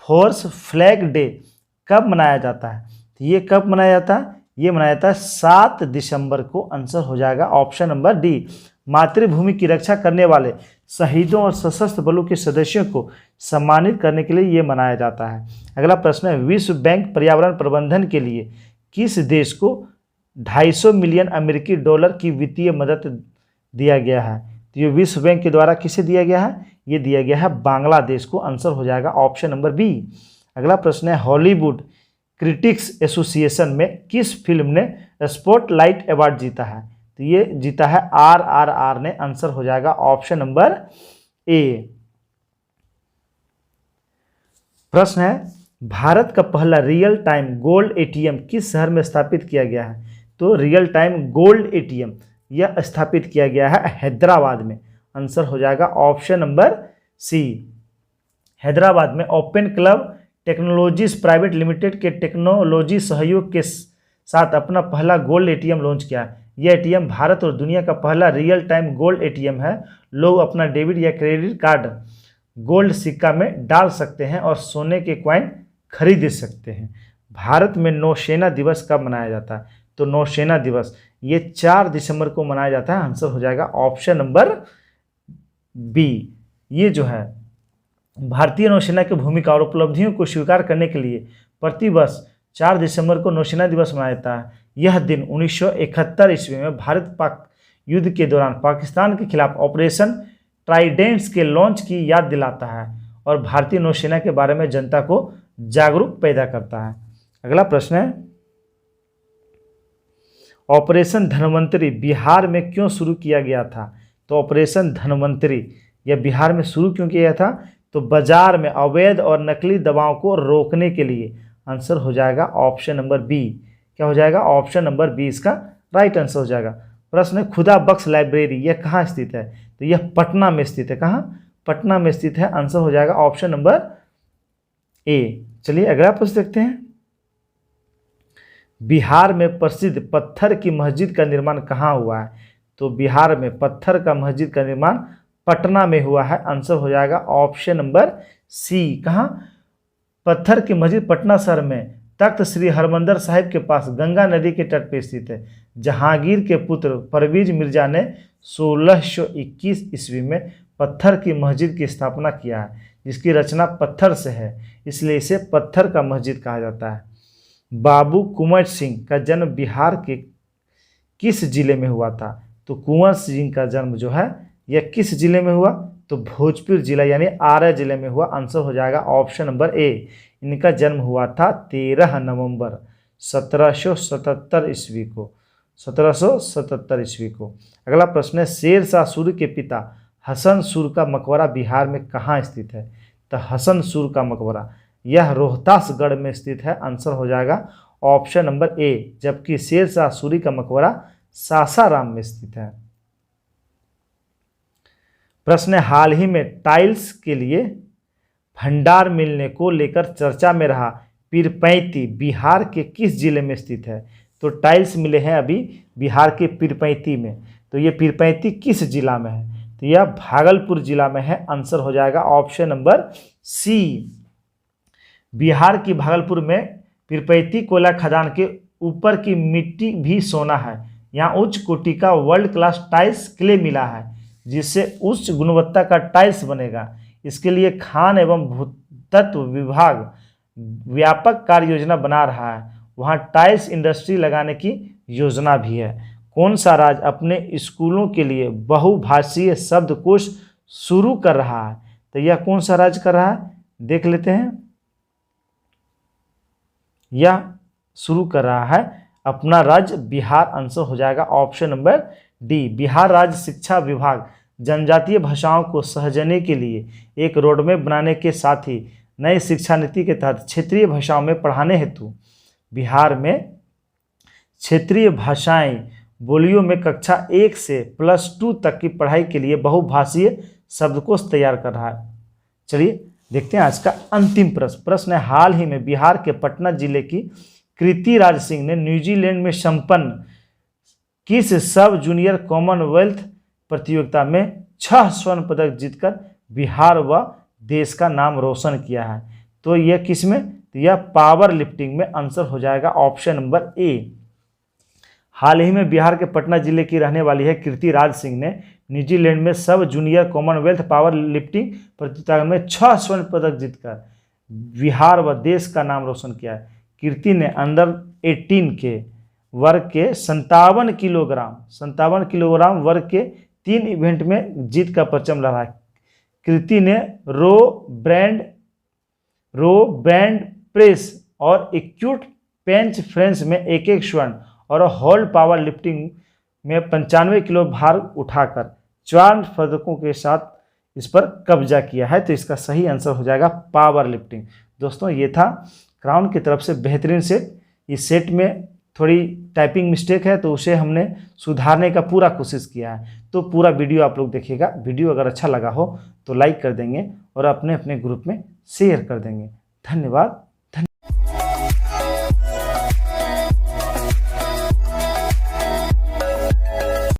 फोर्स फ्लैग डे कब मनाया जाता है? तो ये कब मनाया जाता है? ये मनाया जाता है 7 दिसंबर को। आंसर हो जाएगा ऑप्शन नंबर डी। मातृभूमि की रक्षा करने वाले शहीदों और सशस्त्र बलों के सदस्यों को सम्मानित करने के लिए ये मनाया जाता है। अगला प्रश्न है, विश्व बैंक पर्यावरण प्रबंधन के लिए किस देश को 250 मिलियन अमेरिकी डॉलर की वित्तीय मदद दिया गया है? तो ये विश्व बैंक के द्वारा किसे दिया गया है? ये दिया गया है बांग्लादेश को। आंसर हो जाएगा ऑप्शन नंबर बी। अगला प्रश्न है, हॉलीवुड क्रिटिक्स एसोसिएशन में किस फिल्म ने स्पॉटलाइट अवार्ड जीता है? तो ये जीता है RRR ने। आंसर हो जाएगा ऑप्शन नंबर ए। प्रश्न है, भारत का पहला रियल टाइम गोल्ड ATM किस शहर में स्थापित किया गया है? तो रियल टाइम गोल्ड ATM यह स्थापित किया गया है हैदराबाद में। आंसर हो जाएगा ऑप्शन नंबर सी, हैदराबाद में। Open club technologies private limited के टेक्नोलॉजी सहयोग के साथ अपना पहला गोल्ड ATM लॉन्च किया है। यह ATM भारत और दुनिया का पहला रियल टाइम गोल्ड ATM है। लोग अपना डेबिट या क्रेडिट कार्ड गोल्ड सिक्का में डाल सकते हैं और सोने के कॉइन खरीद सकते हैं। भारत में नौसेना दिवस कब मनाया जाता है? तो नौसेना दिवस ये 4 दिसंबर को मनाया जाता है। आंसर हो जाएगा ऑप्शन नंबर बी। ये जो है भारतीय नौसेना की भूमिका और उपलब्धियों को स्वीकार करने के लिए प्रतिवर्ष 4 दिसंबर को नौसेना दिवस मनाया जाता है। यह दिन 1971 ईस्वी में भारत पाक युद्ध के दौरान पाकिस्तान के खिलाफ ऑपरेशन ट्राइडेंट्स के लॉन्च की याद दिलाता है और भारतीय नौसेना के बारे में जनता को जागरूक पैदा करता है। अगला प्रश्न है, ऑपरेशन धनवंतरी बिहार में क्यों शुरू किया गया था? तो ऑपरेशन धनवंतरी यह बिहार में शुरू क्यों किया था? तो बाजार में अवैध और नकली दवाओं को रोकने के लिए। आंसर हो जाएगा ऑप्शन नंबर बी। क्या हो जाएगा? ऑप्शन नंबर बी इसका राइट आंसर हो जाएगा। प्रश्न है, खुदा बख्श लाइब्रेरी यह कहाँ स्थित है? तो यह पटना में स्थित है। कहाँ? पटना में स्थित है। आंसर हो जाएगा ऑप्शन नंबर ए। चलिए अगला प्रश्न देखते हैं, बिहार में प्रसिद्ध पत्थर की मस्जिद का निर्माण कहाँ हुआ है? तो बिहार में पत्थर का मस्जिद का निर्माण पटना में हुआ है। आंसर हो जाएगा ऑप्शन नंबर सी। कहाँ? पत्थर की मस्जिद पटना शहर में तख्त श्री हरमंदिर साहिब के पास गंगा नदी के तट पर स्थित है। जहांगीर के पुत्र परवेज मिर्जा ने 1621 ईस्वी में पत्थर की मस्जिद की स्थापना किया है, जिसकी रचना पत्थर से है, इसलिए इसे पत्थर का मस्जिद कहा जाता है। बाबू कुंवर सिंह का जन्म बिहार के किस जिले में हुआ था? तो कुंवर सिंह का जन्म जो है यह किस जिले में हुआ? तो भोजपुर जिला यानी आरा जिले में हुआ। आंसर हो जाएगा ऑप्शन नंबर ए। इनका जन्म हुआ था 13 नवंबर 1777 ईस्वी को। 1777 ईस्वी को। अगला प्रश्न है, शेर शाह सूरी के पिता हसन सूर का मकबरा बिहार में कहाँ स्थित है? तो हसन सूर का मकबरा यह रोहतासगढ़ में स्थित है। आंसर हो जाएगा ऑप्शन नंबर ए। जबकि शेर शाह सूरी का मकबरा सासाराम में स्थित है। प्रश्न है, हाल ही में टाइल्स के लिए भंडार मिलने को लेकर चर्चा में रहा पीरपैंती बिहार के किस जिले में स्थित है? तो टाइल्स मिले हैं अभी बिहार के पीरपैंती में। तो ये पीरपैंती किस जिला में है? तो यह भागलपुर जिला में है। आंसर हो जाएगा ऑप्शन नंबर सी। बिहार की भागलपुर में पीरपैंती कोयला खदान के ऊपर की मिट्टी भी सोना है। यहाँ उच्च कोटि का वर्ल्ड क्लास टाइल्स क्ले मिला है, जिससे उच्च गुणवत्ता का टाइल्स बनेगा। इसके लिए खान एवं भूतत्व विभाग व्यापक कार्य योजना बना रहा है। वहाँ टाइल्स इंडस्ट्री लगाने की योजना भी है। कौन सा राज्य अपने स्कूलों के लिए बहुभाषीय शब्दकोश शुरू कर रहा है? तो यह कौन सा राज्य कर रहा है? देख लेते हैं। यह शुरू कर रहा है अपना राज्य बिहार। आंसर हो जाएगा ऑप्शन नंबर डी। बिहार राज्य शिक्षा विभाग जनजातीय भाषाओं को सहेजने के लिए एक रोडमैप बनाने के साथ ही नई शिक्षा नीति के तहत क्षेत्रीय भाषाओं में पढ़ाने हेतु बिहार में क्षेत्रीय भाषाएं बोलियों में कक्षा 1 से +2 तक की पढ़ाई के लिए बहुभाषीय शब्दकोश तैयार कर रहा है। चलिए देखते हैं आज का अंतिम प्रश्न। प्रश्न है, हाल ही में बिहार के पटना जिले की कृति राज सिंह ने न्यूजीलैंड में संपन्न किस सब जूनियर कॉमनवेल्थ प्रतियोगिता में 6 स्वर्ण पदक जीतकर बिहार व देश का नाम रोशन किया है? तो यह किस में? तो यह पावर लिफ्टिंग में। आंसर हो जाएगा ऑप्शन नंबर ए। हाल ही में बिहार के पटना जिले की रहने वाली है कृति राज सिंह ने न्यूजीलैंड में सब जूनियर कॉमनवेल्थ पावर लिफ्टिंग प्रतियोगिता में 6 स्वर्ण पदक जीतकर बिहार व देश का नाम रोशन किया है। कीर्ति ने अंडर 18 के वर्ग के 57 किलोग्राम वर्ग के 3 इवेंट में जीत का परचम लहराया। कीर्ति ने रो बैंड प्रेस और एक्यूट बेंच फ्रेंच में 1-1 स्वर्ण और होल्ड पावर लिफ्टिंग में 95 किलो भार उठाकर 4 पदकों के साथ इस पर कब्जा किया है। तो इसका सही आंसर हो जाएगा पावर लिफ्टिंग। दोस्तों ये था क्राउन की तरफ से बेहतरीन सेट। इस सेट में थोड़ी टाइपिंग मिस्टेक है तो उसे हमने सुधारने का पूरा कोशिश किया है। तो पूरा वीडियो आप लोग देखिएगा। वीडियो अगर अच्छा लगा हो तो लाइक कर देंगे और अपने अपने ग्रुप में शेयर कर देंगे। धन्यवाद।